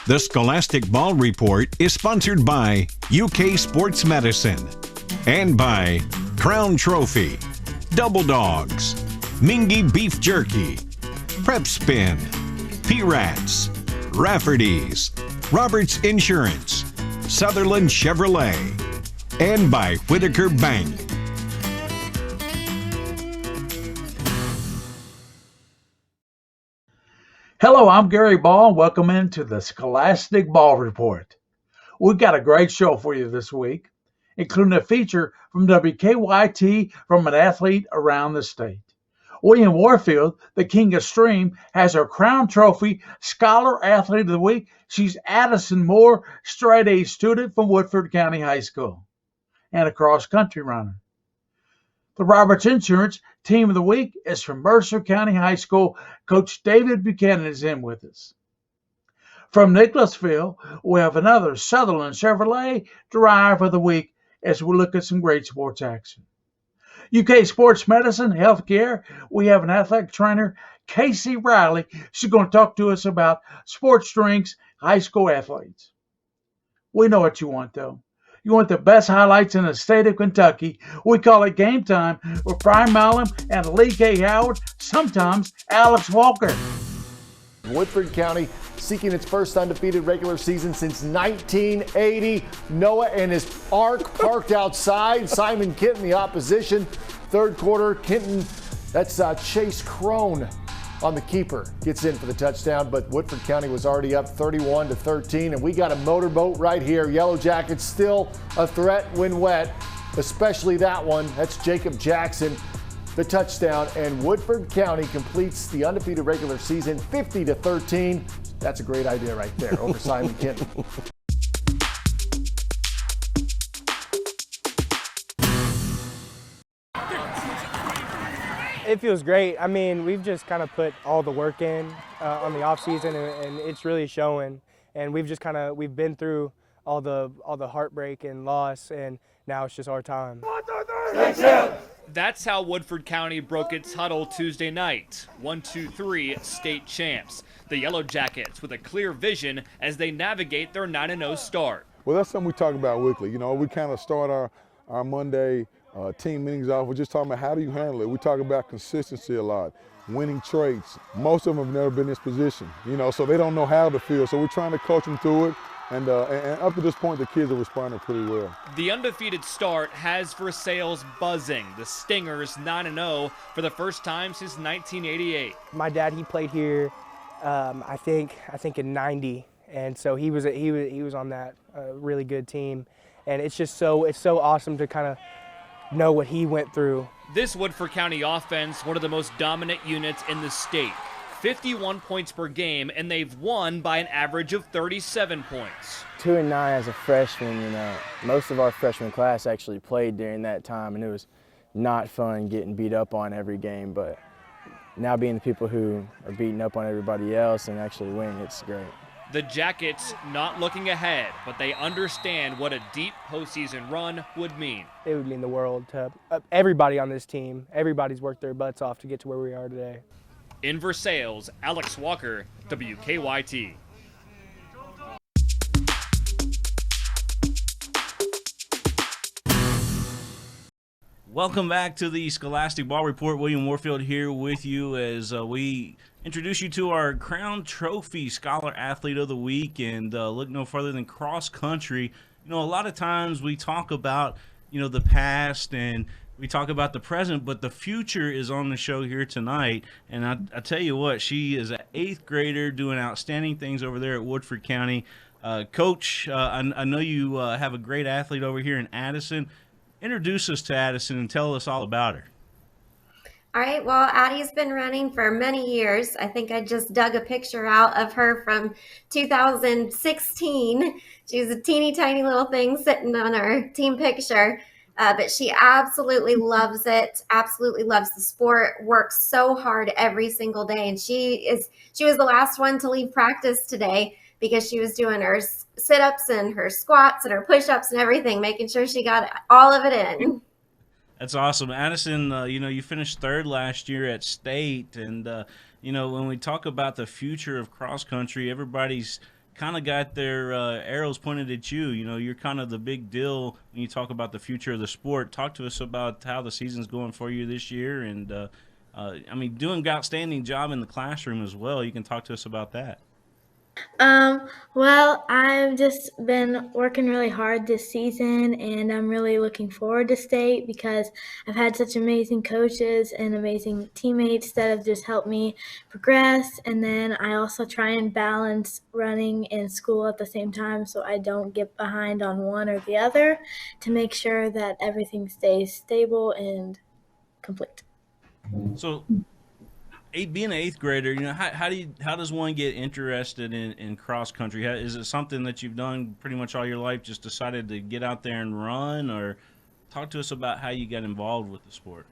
The Scholastic Ball Report is sponsored by UK Sports Medicine and by Crown Trophy, Double Dogs, Mingy Beef Jerky, Prep Spin, P-Rats, Rafferty's, Roberts Insurance, Sutherland Chevrolet, and by Whitaker Bank. Hello, I'm Gary Ball. Welcome into the Scholastic Ball Report. We've got a great show for you this week, including a feature from WKYT from an athlete around the state. William Warfield, the King of Stream, has her Crown Trophy Scholar Athlete of the Week. She's Addison Moore, straight A student from Woodford County High School, and a cross-country runner. The Roberts Insurance Team of the Week is from Mercer County High School. Coach David Buchanan is in with us. From Nicholasville, we have another Sutherland Chevrolet Driver of the Week as we look at some great sports action. UK Sports Medicine, Healthcare, we have an athletic trainer, Casey Riley. She's going to talk to us about sports drinks, high school athletes. We know what you want, though. You want the best highlights in the state of Kentucky. We call it Game Time with Brian Malum and Lee K. Howard, sometimes Alex Walker. Woodford County seeking its first undefeated regular season since 1980. Noah and his ARC parked outside. Simon Kenton, the opposition. Third quarter, Kenton, that's Chase Crone on the keeper, gets in for the touchdown, but Woodford County was already up 31-13, and we got a motorboat right here. Yellow Jackets still a threat when wet, especially that one. That's Jacob Jackson, the touchdown, and Woodford County completes the undefeated regular season 50-13. That's a great idea right there over Simon Kenton. It feels great. I mean, we've just kind of put all the work in on the off season, and it's really showing. And we've been through all the heartbreak and loss, and now it's just our time. That's how Woodford County broke its huddle Tuesday night. 1-2-3 state champs. The Yellow Jackets with a clear vision as they navigate their 9-0 start. Well, that's something we talk about weekly. You know, we kind of start our Monday team meetings off. We're just talking about how do you handle it. We talk about consistency a lot, winning traits. Most of them have never been in this position, you know, so they don't know how to feel. So we're trying to coach them through it. And up to this point, the kids are responding pretty well. The undefeated start has Versailles buzzing. The Stingers 9-0 for the first time since 1988. My dad, he played here, I think in '90, and so he was on that really good team. And it's so awesome to kind of know what he went through. This Woodford County offense, one of the most dominant units in the state. 51 points per game, and they've won by an average of 37 points. 2-9 as a freshman, you know, most of our freshman class actually played during that time, and it was not fun getting beat up on every game, but now being the people who are beating up on everybody else and actually winning, it's great. The Jackets not looking ahead, but they understand what a deep postseason run would mean. It would mean the world to everybody on this team. Everybody's worked their butts off to get to where we are today. In Versailles, Alex Walker, WKYT. Welcome back to the Scholastic Ball Report. William Warfield here with you as we introduce you to our Crown Trophy Scholar Athlete of the Week, and look no further than cross country. You know, a lot of times we talk about, you know, the past and we talk about the present, but the future is on the show here tonight. And I tell you what, she is an 8th grader doing outstanding things over there at Woodford County. Coach, I know you have a great athlete over here in Addison. Introduce us to Addison and tell us all about her. All right, well, Addie's been running for many years. I think I just dug a picture out of her from 2016. She was a teeny tiny little thing sitting on her team picture. But she absolutely loves it, absolutely loves the sport, works so hard every single day. And she was the last one to leave practice today because she was doing her sit-ups and her squats and her push-ups and everything, making sure she got all of it in. That's awesome. Addison, you know, you finished 3rd last year at state. And, you know, when we talk about the future of cross country, everybody's kind of got their arrows pointed at you. You know, you're kind of the big deal when you talk about the future of the sport. Talk to us about how the season's going for you this year, and I mean, doing an outstanding job in the classroom as well. You can talk to us about that. Well, I've just been working really hard this season, and I'm really looking forward to state because I've had such amazing coaches and amazing teammates that have just helped me progress. And then I also try and balance running and school at the same time so I don't get behind on one or the other to make sure that everything stays stable and complete. So, being an eighth grader, you know, how does one get interested in cross country? Is it something that you've done pretty much all your life? Just decided to get out there and run, or talk to us about how you got involved with the sport.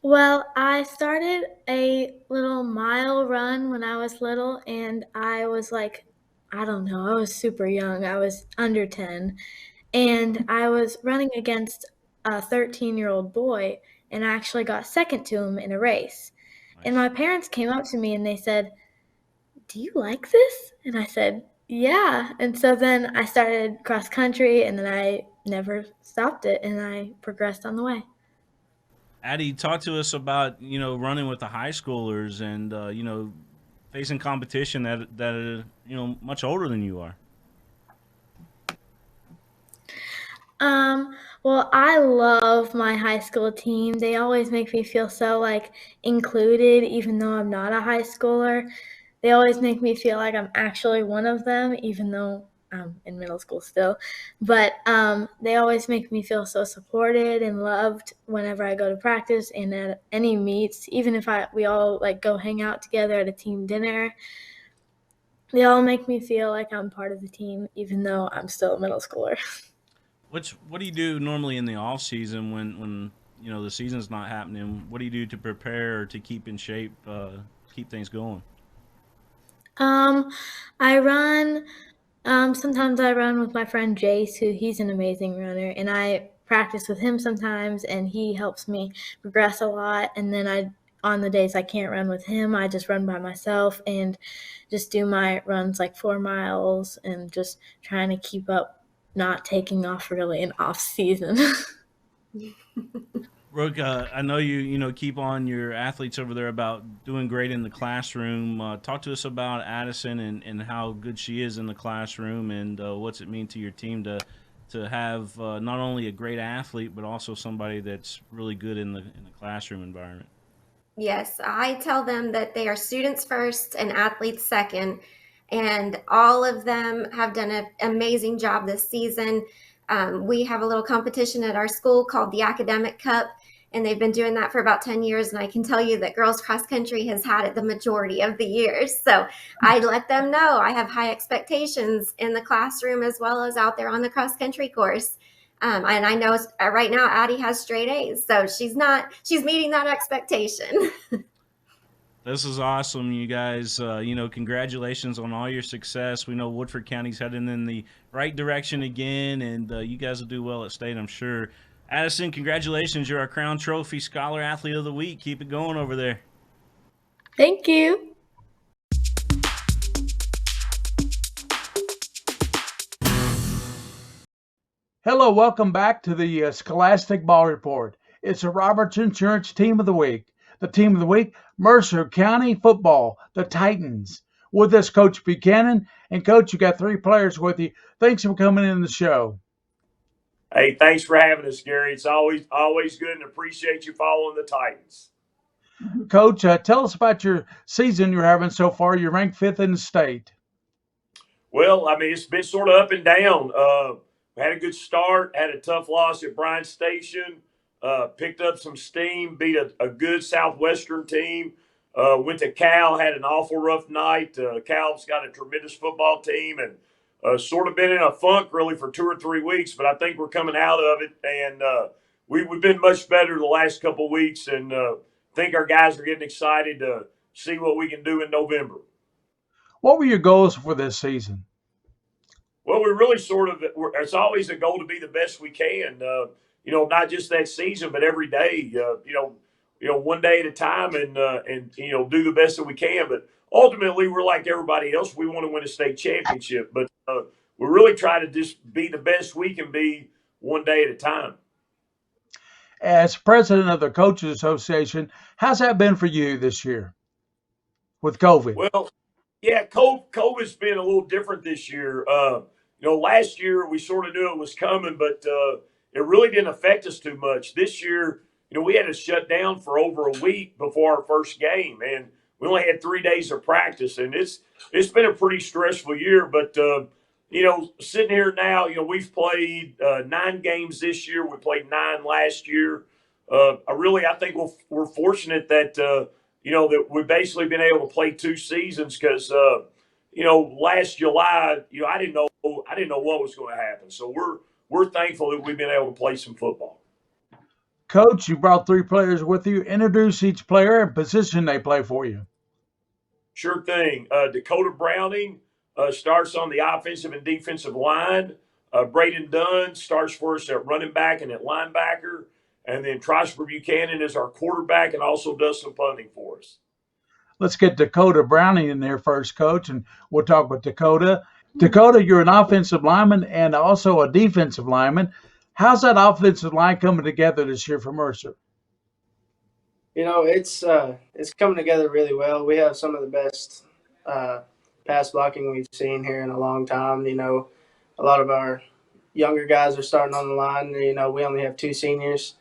Well, I started a little mile run when I was little, and I was like, I don't know, I was super young. I was under 10, and I was running against a 13-year-old boy, and I actually got second to him in a race. And my parents came up to me and they said, "Do you like this?" And I said, "Yeah." And so then I started cross country, and then I never stopped it, and I progressed on the way. Addie, talk to us about, you know, running with the high schoolers and you know, facing competition that are, you know, much older than you are. Well, I love my high school team. They always make me feel so like included, even though I'm not a high schooler. They always make me feel like I'm actually one of them, even though I'm in middle school still. But they always make me feel so supported and loved whenever I go to practice and at any meets, even if we all like go hang out together at a team dinner. They all make me feel like I'm part of the team, even though I'm still a middle schooler. What do you do normally in the off season when you know the season's not happening? What do you do to prepare or to keep in shape, keep things going? I run. Sometimes I run with my friend Jace, he's an amazing runner, and I practice with him sometimes, and he helps me progress a lot. And then on the days I can't run with him, I just run by myself and just do my runs like 4 miles and just trying to keep up, not taking off really in off season. Brooke, I know you know keep on your athletes over there about doing great in the classroom. Talk to us about Addison and how good she is in the classroom, and what's it mean to your team to have not only a great athlete but also somebody that's really good in the classroom environment. Yes, I tell them that they are students first and athletes second, and all of them have done an amazing job this season. We have a little competition at our school called the Academic Cup, and they've been doing that for about 10 years, and I can tell you that girls cross country has had it the majority of the years. So I let them know I have high expectations in the classroom as well as out there on the cross country course. And I know right now Addie has straight A's, so she's meeting that expectation. This is awesome, you guys. You know, congratulations on all your success. We know Woodford County's heading in the right direction again, and you guys will do well at state, I'm sure. Addison, congratulations. You're our Crown Trophy Scholar Athlete of the Week. Keep it going over there. Thank you. Hello, welcome back to the Scholastic Ball Report. It's a Roberts Insurance Team of the Week. The Team of the Week, Mercer County Football, the Titans. With us, Coach Buchanan. And, Coach, you got 3 players with you. Thanks for coming in the show. Hey, thanks for having us, Gary. It's always good, and appreciate you following the Titans. Coach, tell us about your season you're having so far. You're ranked 5th in the state. Well, I mean, it's been sort of up and down. We had a good start, had a tough loss at Bryan Station, picked up some steam, beat a good Southwestern team, went to Cal, had an awful rough night. Cal's got a tremendous football team, and sort of been in a funk really for 2 or 3 weeks, but I think we're coming out of it, and we've been much better the last couple of weeks, and think our guys are getting excited to see what we can do in November. What were your goals for this season? Well, we really it's always a goal to be the best we can, you know, not just that season, but every day, you know, one day at a time and, you know, do the best that we can. But ultimately we're like everybody else. We want to win a state championship, but we really try to just be the best we can be one day at a time. As president of the Coaches Association, how's that been for you this year with COVID? Well, yeah, COVID's been a little different this year. Last year we sort of knew it was coming, but it really didn't affect us too much. This year, we had to shut down for over a week before our first game, and we only had 3 days of practice, and it's been a pretty stressful year. But sitting here now, we've played 9 games this year. We played 9 last year. I think we're fortunate that that we've basically been able to play 2 seasons because last July, I didn't know what was going to happen. So we're thankful that we've been able to play some football. Coach, you brought 3 players with you. Introduce each player and position they play for you. Sure thing. DAKOTA Browning starts on the offensive and defensive line. BRAYDEN starts for us at running back and at linebacker. And then TROSPER Buchanan is our quarterback and also does some punting for us. Let's get DAKOTA Browning in there first, Coach, and we'll talk with DAKOTA. DAKOTA, you're an offensive lineman and also a defensive lineman. How's that offensive line coming together this year for Mercer? It's coming together really well. We have some of the best pass blocking we've seen here in a long time. A lot of our younger guys are starting on the line. We only have 2 seniors,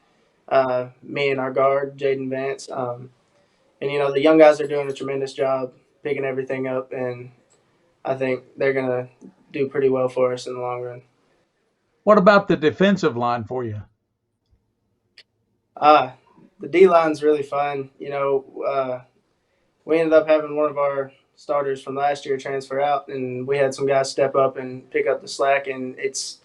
me and our guard, Jaden Vance. The young guys are doing a tremendous job picking everything up, and I think they're going to do pretty well for us in the long run. What about the defensive line for you? The D-line's really fun. We ended up having one of our starters from last year transfer out, and we had some guys step up and pick up the slack, and it's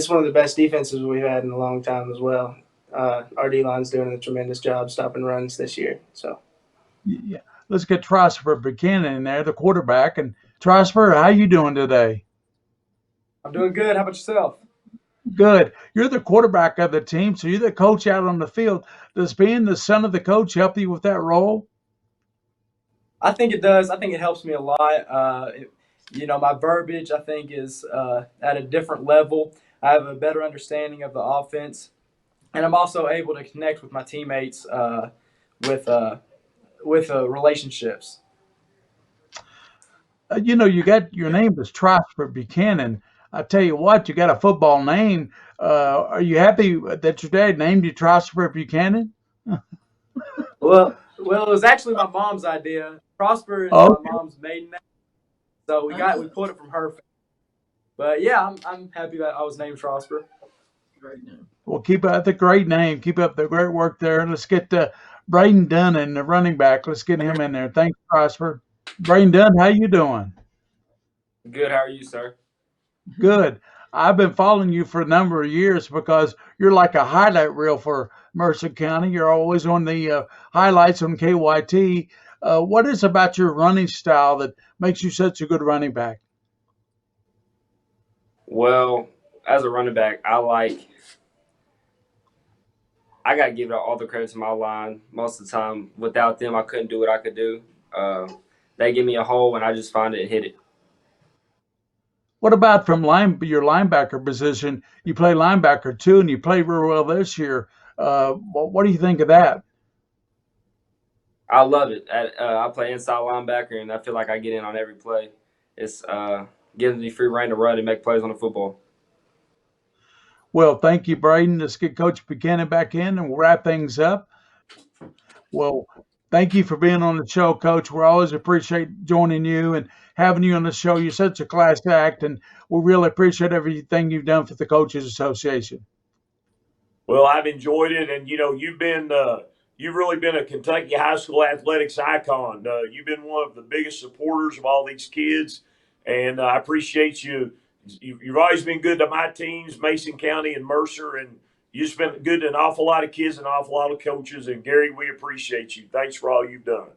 one of the best defenses we've had in a long time as well. Our D-line's doing a tremendous job stopping runs this year. So, yeah, let's get TROSPER Buchanan in there, the quarterback. And TROSPER, how you doing today? I'm doing good. How about yourself? Good. You're the quarterback of the team, so you're the coach out on the field. Does being the son of the coach help you with that role? I think it does. I think it helps me a lot. My verbiage, I think, is at a different level. I have a better understanding of the offense, and I'm also able to connect with my teammates with relationships. You got your name is TROSPER Buchanan. I tell you what, you got a football name. Are you happy that your dad named you TROSPER Buchanan? Well, it was actually my mom's idea. TROSPER is my mom's maiden name, so we pulled it from her. But yeah, I'm happy that I was named TROSPER. Great name. Well, keep up the great name. Keep up the great work there. Let's get BRAYDEN DUNN and the running back. Let's get him in there. Thanks, TROSPER. BRAYDEN DUNN, how you doing? Good. How are you, sir? Good. I've been following you for a number of years because you're like a highlight reel for Mercer County. You're always on the highlights on KYT. What is about your running style that makes you such a good running back? Well, as a running back, I got to give all the credit to my line. Most of the time, without them, I couldn't do what I could do. They give me a hole, and I just find it and hit it. What about from your linebacker position? You play linebacker too, and you played real well this year. What do you think of that? I love it. I play inside linebacker, and I feel like I get in on every play. It's gives me free reign to run and make plays on the football. Well, thank you, BRAYDEN. Let's get Coach Buchanan back in, and we'll wrap things up. Well, thank you for being on the show, Coach. We always appreciate joining you and having you on the show. You're such a class act, and we really appreciate everything you've done for the Coaches Association. Well, I've enjoyed it, and you've really been a Kentucky high school athletics icon. You've been one of the biggest supporters of all these kids, and I appreciate you. You've always been good to my teams, Mason County and Mercer, and you've just been good to an awful lot of kids and an awful lot of coaches. And Gary, we appreciate you. Thanks for all you've done.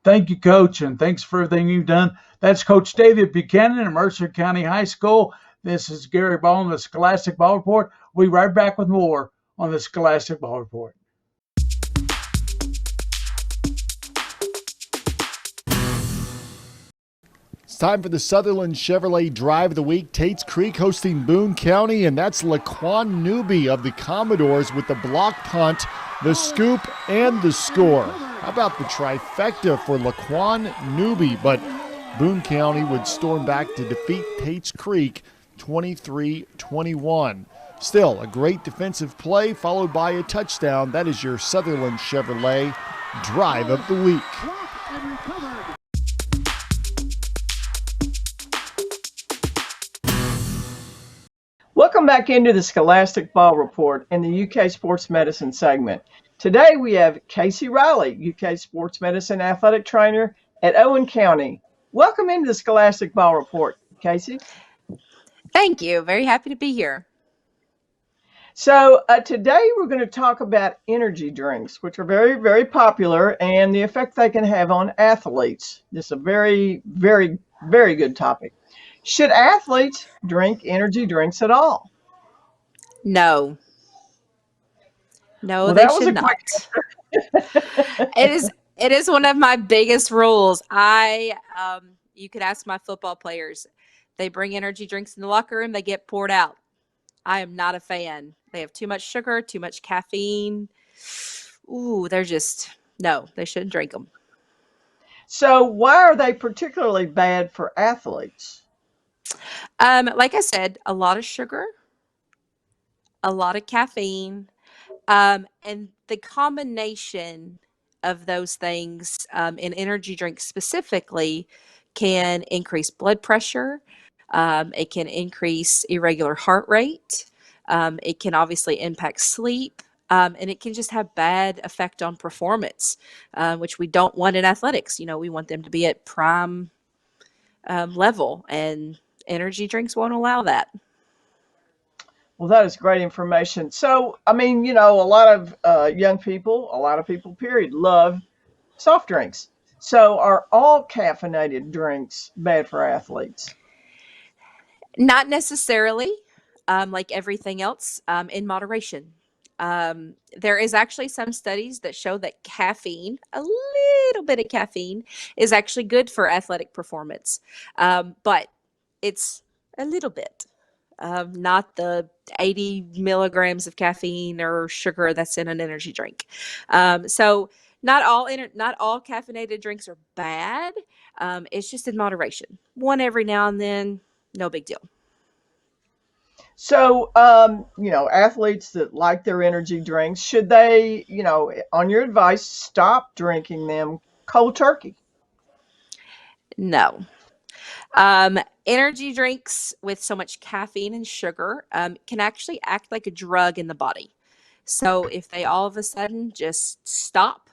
Thank you, Coach, and thanks for everything you've done. That's Coach David Buchanan at Mercer County High School. This is Gary Ball on the Scholastic Ball Report. We'll be right back with more on the Scholastic Ball Report. It's time for the Sutherland Chevrolet Drive of the Week. Tate's Creek hosting Boone County, and that's Laquan Newby of the Commodores with the block punt, the scoop, and the score. How about the trifecta for Laquan Newby? But Boone County would storm back to defeat Tate's Creek 23-21. Still, a great defensive play followed by a touchdown. That is your Sutherland Chevrolet Drive of the Week. Welcome back into the Scholastic Ball Report in the UK Sports Medicine segment. Today we have Casey Riley, UK Sports Medicine Athletic Trainer at Owen County. Welcome into the Scholastic Ball Report, Casey. Thank you. Very happy to be here. So today we're going to talk about energy drinks, which are very, very popular, and the effect they can have on athletes. This is a very, very, very good topic. Should athletes drink energy drinks at all? No. No, Well, they that was should a not. quick It is one of my biggest rules. You could ask my football players. They bring energy drinks in the locker room, they get poured out. I am not a fan. They have too much sugar, too much caffeine. Ooh, no, they shouldn't drink them. So why are they particularly bad for athletes? Like I said, a lot of sugar, a lot of caffeine, and the combination of those things in energy drinks specifically can increase blood pressure. It can increase irregular heart rate. It can obviously impact sleep. And it can just have bad effect on performance, which we don't want in athletics. You know, we want them to be at prime level, and energy drinks won't allow that. Well, that is great information. So, I mean, you know, a lot of young people, a lot of people, period, love soft drinks. So are all caffeinated drinks bad for athletes? Not necessarily, like everything else, in moderation. There is actually some studies that show that caffeine, a little bit of caffeine, is actually good for athletic performance. But it's a little bit, not the 80 milligrams of caffeine or sugar that's in an energy drink. So not all caffeinated drinks are bad. It's just in moderation. One every now and then, no big deal. So, you know, athletes that like their energy drinks, should they, you know, on your advice, stop drinking them cold turkey? No. Energy drinks with so much caffeine and sugar can actually act like a drug in the body. So if they all of a sudden just stop,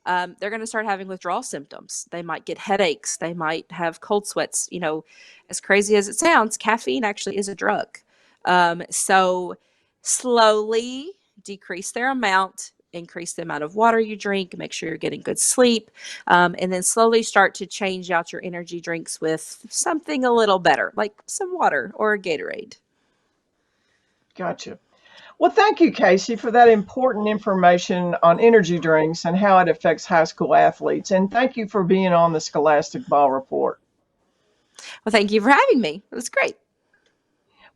they're going to start having withdrawal symptoms. They might get headaches. They might have cold sweats. You know, as crazy as it sounds, caffeine actually is a drug. So slowly decrease their amount, increase the amount of water you drink, make sure you're getting good sleep, and then slowly start to change out your energy drinks with something a little better, like some water or a Gatorade. Gotcha. Well, thank you, Casey, for that important information on energy drinks and how it affects high school athletes. And thank you for being on the Scholastic Ball Report. Well, thank you for having me. It was great.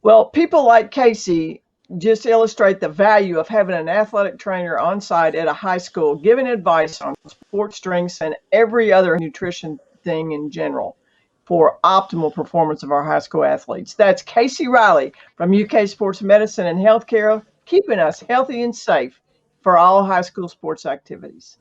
Well, people like Casey just illustrate the value of having an athletic trainer on site at a high school, giving advice on sports drinks and every other nutrition thing in general for optimal performance of our high school athletes. That's Casey Riley from UK Sports Medicine and Healthcare, keeping us healthy and safe for all high school sports activities.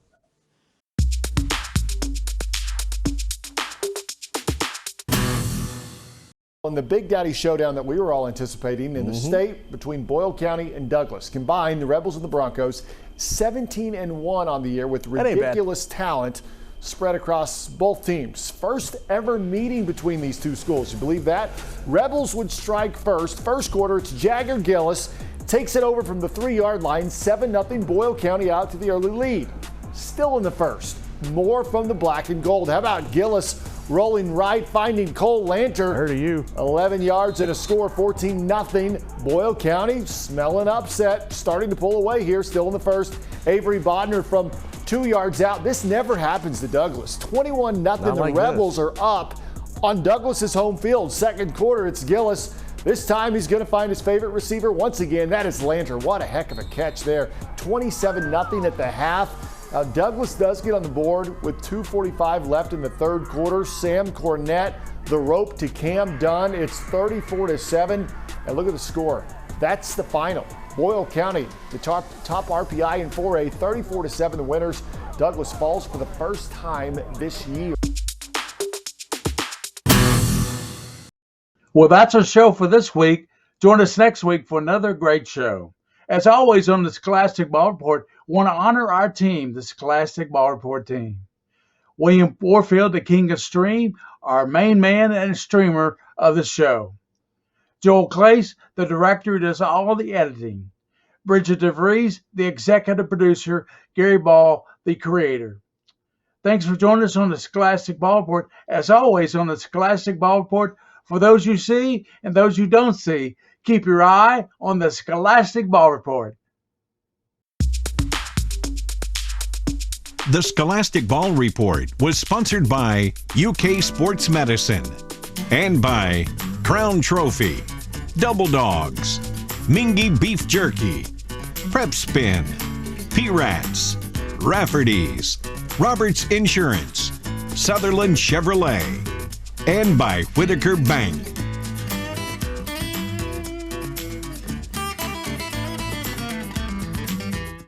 On the Big Daddy showdown that we were all anticipating in the state between Boyle County and Douglas. Combined, the Rebels and the Broncos, 17-1 on the year with ridiculous talent spread across both teams. First ever meeting between these two schools. You believe that? Rebels would strike first. First quarter, it's Jagger Gillis. Takes it over from the 3-yard line. 7-0 Boyle County out to the early lead. Still in the first. More from the black and gold. How about Gillis rolling right, finding Cole Lanter. Heard of you. 11 yards and a score, 14-0. Boyle County smelling upset, starting to pull away here, still in the first. Avery Bodner from 2 yards out. This never happens to Douglas. 21-0. The Rebels are up On Douglas's home field, second quarter, it's Gillis. This time he's going to find his favorite receiver once again. That is Lantern. What a heck of a catch there. 27-0 at the half. Now Douglas does get on the board with 2:45 left in the third quarter. Sam Cornett, the rope to Cam Dunn. It's 34-7. And look at the score. That's the final. Boyle County, the top RPI in 4A, 34-7 the winners. Douglas falls for the first time this year. Well, that's our show for this week. Join us next week for another great show. As always on the Scholastic Ball Report, we want to honor our team, the Scholastic Ball Report team. William Warfield, the king of stream, our main man and streamer of the show. Joel Clace, the director, does all the editing. Bridget DeVries, the executive producer. Gary Ball, the creator. Thanks for joining us on the Scholastic Ball Report. As always on the Scholastic Ball Report, for those you see and those you don't see, keep your eye on the Scholastic Ball Report. The Scholastic Ball Report was sponsored by UK Sports Medicine and by Crown Trophy, Double Dogs, Mingy Beef Jerky, Prep Spin, P-Rats, Rafferty's, Roberts Insurance, Sutherland Chevrolet, and by Whitaker Bank.